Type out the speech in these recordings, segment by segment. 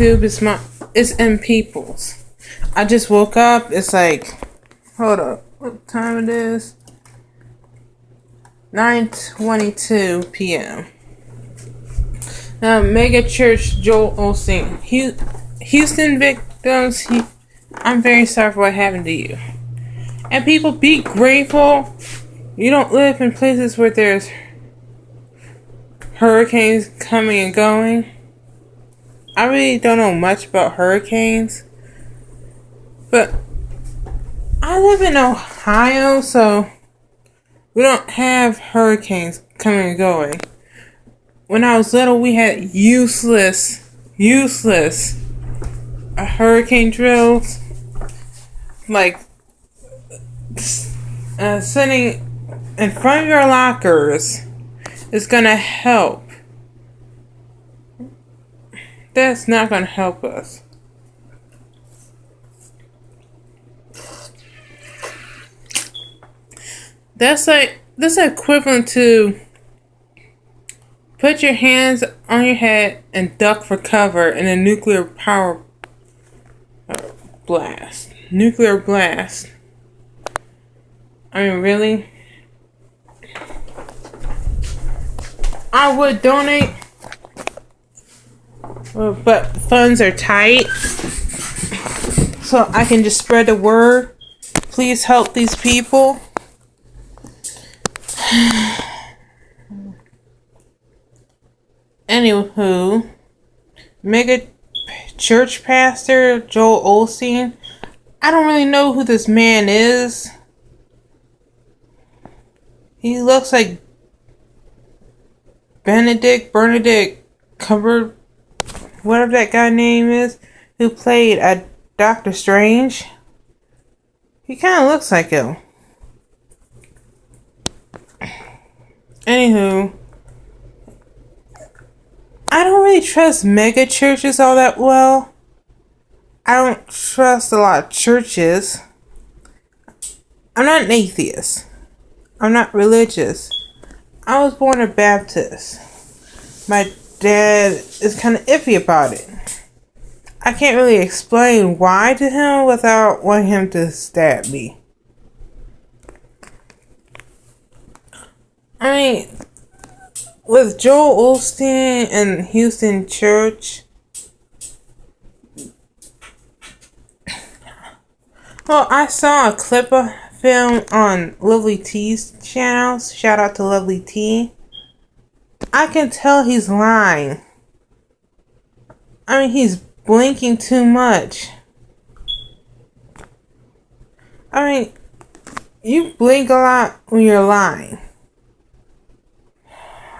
YouTube. It's in People's. I just woke up. It's like, hold up, what time it is? 9:22 p.m. Megachurch, Joel Osteen. Houston victims, I'm very sorry for what happened to you. And people, be grateful. You don't live in places where there's hurricanes coming and going. I really don't know much about hurricanes. But I live in Ohio, so we don't have hurricanes coming and going. When I was little, we had useless hurricane drills. Like sitting in front of your lockers is gonna help. That's not gonna help us. That's equivalent to put your hands on your head and duck for cover in a nuclear power blast. Nuclear blast. I mean, really? I would donate, but funds are tight, so I can just spread the word. Please help these people. Anywho, Megachurch pastor Joel Osteen. I don't really know who this man is. He looks like Benedict Cumber, whatever that guy name is, who played a Doctor Strange. He kind of looks like him. Anywho, I don't really trust mega churches all that well. I don't trust a lot of churches. I'm not an atheist. I'm not religious. I was born a Baptist. My dad is kind of iffy about it. I can't really explain why to him without wanting him to stab me. I mean, with Joel Osteen and Houston Church, well, I saw a clip of film on Lovely T's channel. Shout out to Lovely T. I can tell he's lying. I mean, he's blinking too much. I mean, you blink a lot when you're lying.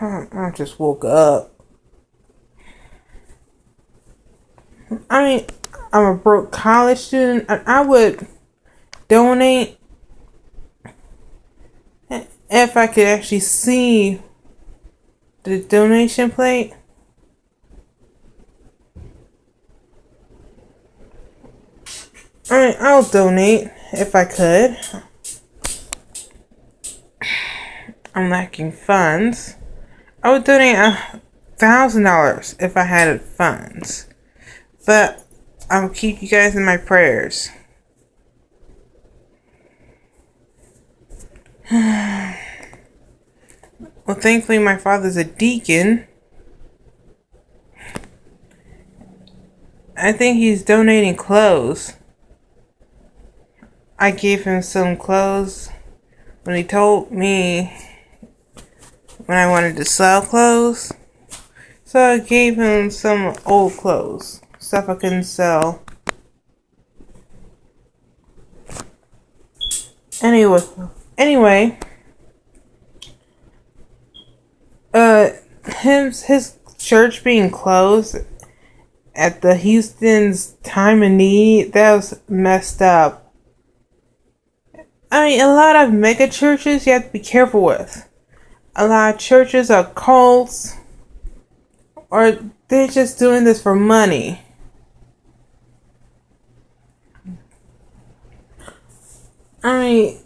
I just woke up. I mean, I'm a broke college student, and I would donate if I could actually see the donation plate. I mean, I'll donate if I could. I'm lacking funds. I would donate $1,000 if I had funds. But I'll keep you guys in my prayers. Well, thankfully my father's a deacon. I think he's donating clothes. I gave him some clothes when he told me when I wanted to sell clothes. So I gave him some old clothes, stuff I couldn't sell. Anyway, his church being closed at the Houston's time of need, that was messed up. I mean, a lot of mega churches you have to be careful with. A lot of churches are cults, or they're just doing this for money. I mean,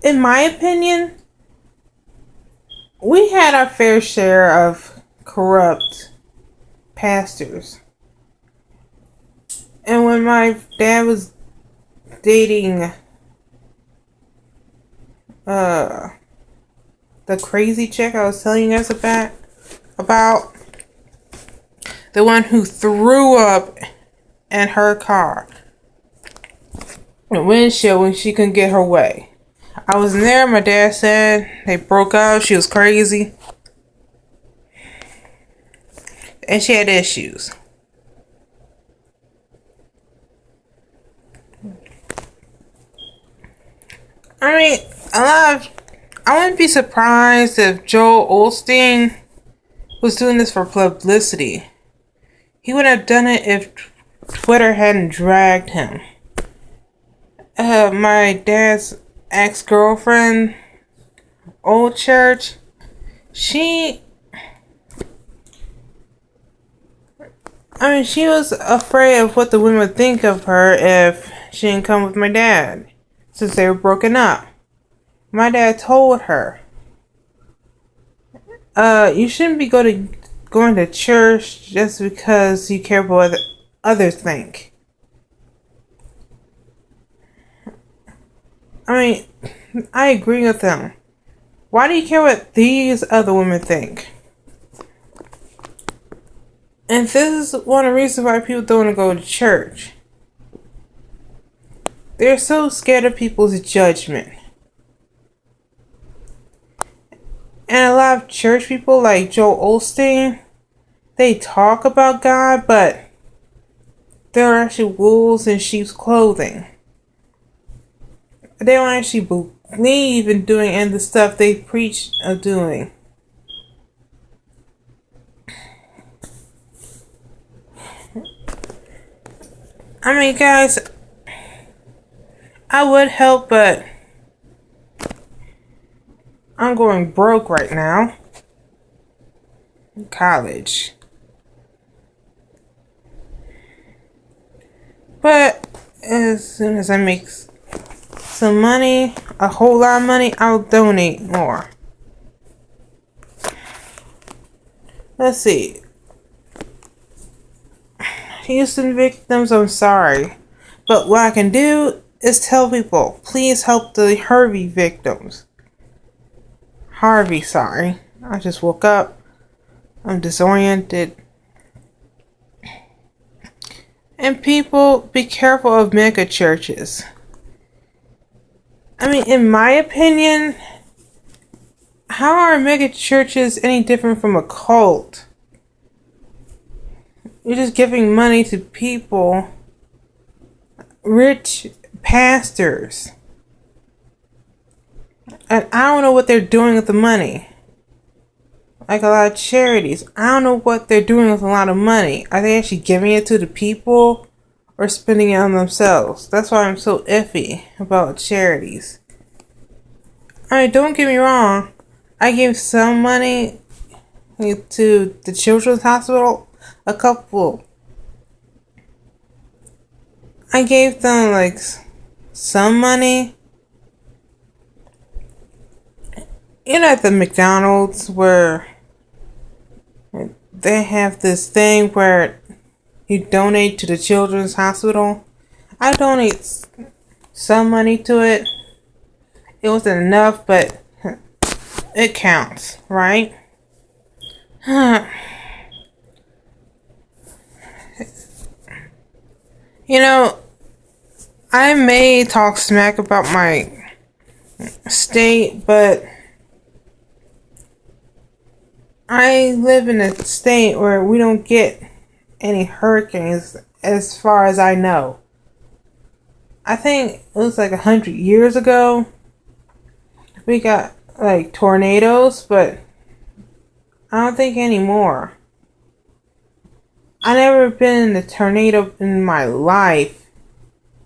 in my opinion, we had our fair share of corrupt pastors. And when my dad was dating the crazy chick I was telling you guys about, the one who threw up in her car, the windshield, when she couldn't get her way. I wasn't there. My dad said they broke up. She was crazy. And she had issues. I mean, I wouldn't be surprised if Joel Osteen was doing this for publicity. He would have done it if Twitter hadn't dragged him. My dad's ex-girlfriend, old church, she was afraid of what the women would think of her if she didn't come with my dad, since they were broken up. My dad told her, you shouldn't be going to church just because you care about what others think. I mean, I agree with them. Why do you care what these other women think? And this is one of the reasons why people don't want to go to church. They're so scared of people's judgment. And a lot of church people, like Joel Osteen, they talk about God, but they're actually wolves in sheep's clothing. They don't actually believe in doing any of the stuff they preach of doing. I mean, guys, I would help, but I'm going broke right now. In college. But as soon as I make some money, a whole lot of money, I'll donate more. Let's see. Houston victims, I'm sorry. But what I can do is tell people, please help the Harvey victims. Harvey, sorry. I just woke up. I'm disoriented. And people, be careful of megachurches. I mean, in my opinion, how are megachurches any different from a cult? You're just giving money to people, rich pastors. And I don't know what they're doing with the money. Like a lot of charities, I don't know what they're doing with a lot of money. Are they actually giving it to the people or spending it on themselves? That's why I'm so iffy about charities. I mean, don't get me wrong. I gave some money to the children's hospital. A couple. I gave them like some money. You know, at the McDonald's where they have this thing where you donate to the children's hospital. I donate some money to it. It wasn't enough, but it counts, right? You know, I may talk smack about my state, but I live in a state where we don't get any hurricanes as far as I know. I think it was like 100 years ago we got like tornadoes, but I don't think anymore. I never been in a tornado in my life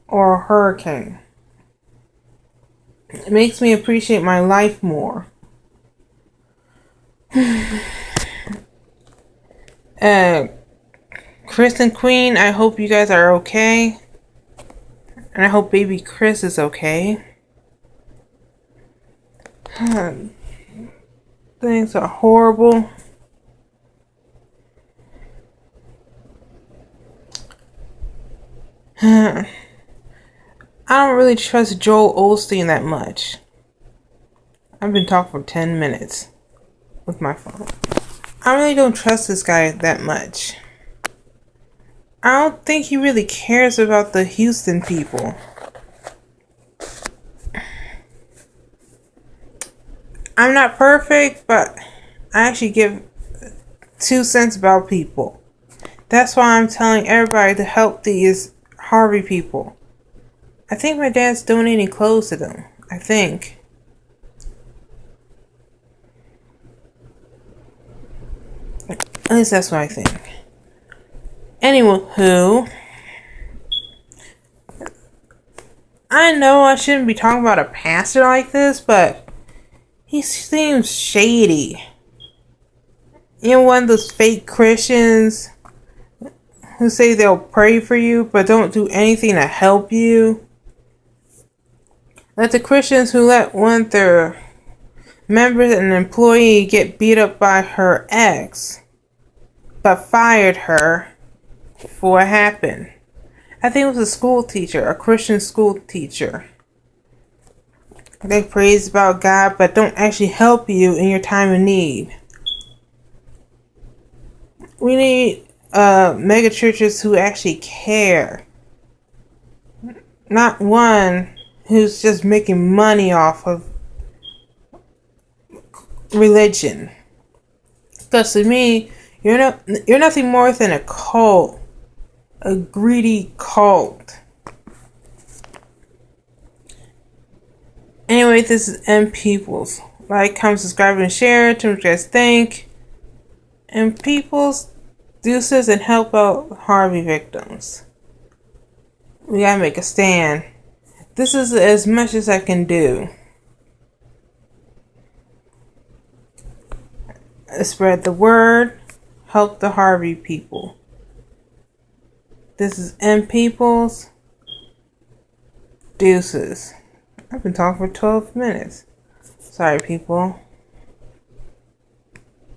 or a hurricane. It makes me appreciate my life more. Kristen Queen, I hope you guys are okay. And I hope baby Chris is okay. Things are horrible. I don't really trust Joel Osteen that much. I've been talking for 10 minutes with my phone. I really don't trust this guy that much. I don't think he really cares about the Houston people. I'm not perfect, but I actually give 2 cents about people. That's why I'm telling everybody to help these Harvey people. I think my dad's donating clothes to them. I think. At least that's what I think. Anywho, I know I shouldn't be talking about a pastor like this, but he seems shady. You know, one of those fake Christians who say they'll pray for you but don't do anything to help you. Like the Christians who let one of their members, an employee, get beat up by her ex but fired her for what happened. I think it was a school teacher, a Christian school teacher. They praise about God but don't actually help you in your time of need. We need mega churches who actually care. Not one who's just making money off of religion. Because to me, you're nothing more than a cult. A greedy cult. Anyway, this is M Peoples. Like, comment, subscribe, and share. Tell me what you guys think. And Peoples, deuces, and help out Harvey victims. We gotta make a stand. This is as much as I can do. Spread the word. Help the Harvey people. This is M Peoples. Deuces. I've been talking for 12 minutes. Sorry, people.